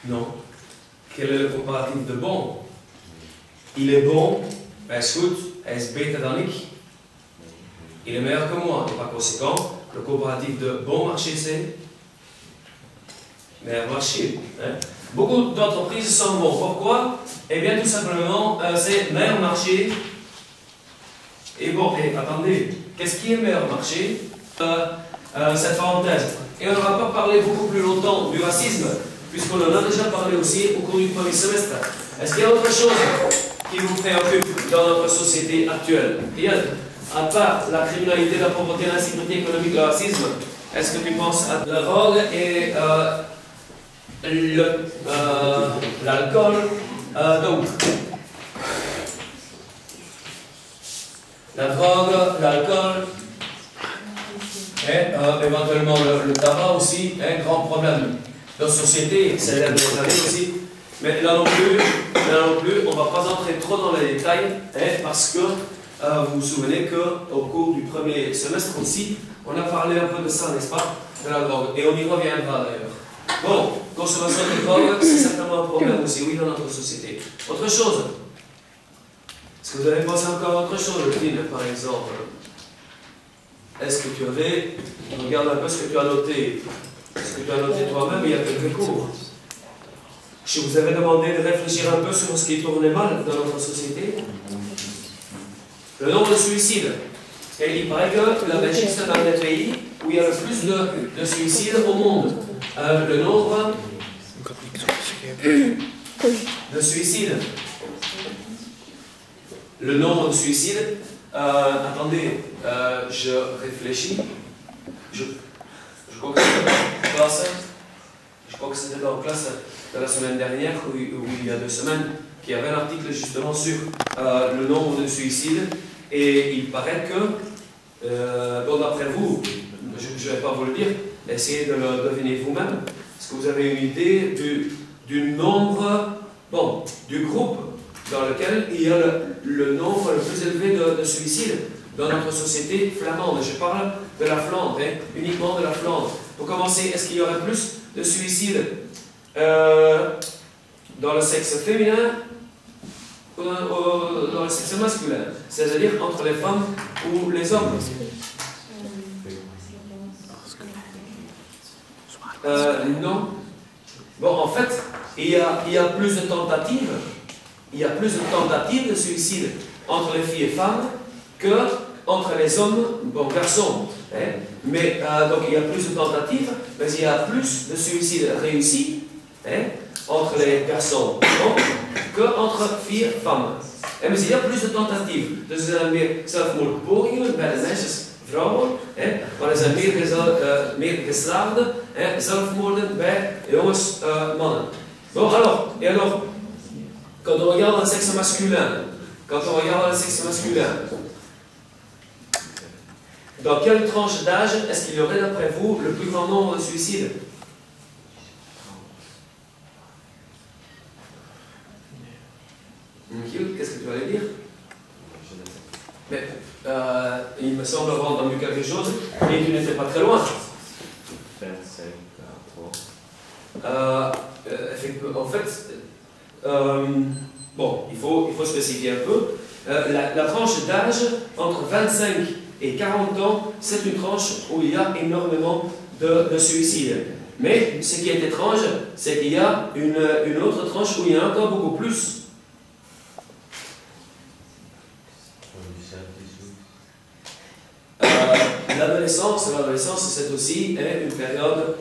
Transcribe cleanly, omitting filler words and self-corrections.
Non. Quel est le comparatif de bon? Il est bon, hij is goed, hij is beter dan ik. Il est meilleur que moi, et par conséquent, le comparatif de bon marché, c'est meilleur marché. Hein? Beaucoup d'entreprises sont bons. Pourquoi? Eh bien, tout simplement, c'est meilleur marché. Et bon, et attendez, qu'est-ce qui est meilleur marché? Cette parenthèse. Et on ne va pas parler beaucoup plus longtemps du racisme, puisqu'on en a déjà parlé aussi au cours du premier semestre. Est-ce qu'il y a autre chose qui vous préoccupe dans notre société actuelle? Rien. À part la criminalité, la pauvreté, l'insécurité économique, le racisme, est-ce que tu penses à la drogue et l'alcool? Donc, la drogue, l'alcool, et éventuellement le tabac aussi, un grand problème de société, c'est l'air des années aussi. Mais là non plus, on ne va pas entrer trop dans les détails, parce que vous vous souvenez qu'au cours du premier semestre aussi, on a parlé un peu de ça, n'est-ce pas? De la drogue. Et on y reviendra d'ailleurs. Bon, consommation de drogue, c'est certainement un problème aussi, oui, dans notre société. Autre chose? Est-ce que vous avez pensé encore à autre chose, Lynn, par exemple? Est-ce que tu avais... Regarde un peu ce que tu as noté. Ce que tu as noté toi-même il y a quelques cours. Je vous avais demandé de réfléchir un peu sur ce qui tournait mal dans notre société. Le nombre de suicides. Et il paraît que la Belgique, c'est un des pays où il y a le plus de suicides au monde. Le nombre de suicides. Le nombre de suicides. Attendez, je réfléchis. Je crois que c'était dans la classe de la semaine dernière, ou il y a 2 semaines, qu'il y avait un article justement sur le nombre de suicides. Et il paraît que, donc d'après vous, je ne vais pas vous le dire, essayez de le deviner vous-même. Est-ce que vous avez une idée du nombre, bon, du groupe dans lequel il y a le nombre le plus élevé de suicides dans notre société flamande? Je parle de la Flandre, uniquement de la Flandre. Pour commencer, est-ce qu'il y aurait plus de suicides dans le sexe féminin ou dans le sexe masculin? C'est-à-dire entre les femmes ou les hommes? Non. Bon, en fait, il y a plus de tentatives. Il y a plus de tentatives de suicide entre les filles et femmes que entre les hommes, bon, garçons. Mais donc il y a plus de tentatives, mais il y a plus de suicides réussis entre les garçons qu'entre filles et femmes. Maar il y a plus de tentatives. Dus er zijn meer zelfmoordpogingen bij de meisjes, vrouwen, maar er zijn meer geslaagde zelfmoorden bij jongens, mannen. Bon, alors, quand on regarde le sexe masculin, dans quelle tranche d'âge est-ce qu'il y aurait d'après vous le plus grand nombre de suicides? Michiel, qu'est-ce que tu allais dire? Mais il me semble avoir entendu quelque chose, et tu n'étais pas très loin. 25, 3. En fait, bon, il faut spécifier un peu. La tranche d'âge entre 25 et 40 ans, c'est une tranche où il y a énormément de suicides. Mais ce qui est étrange, c'est qu'il y a une autre tranche où il y a encore beaucoup plus. L'adolescence, c'est aussi une période...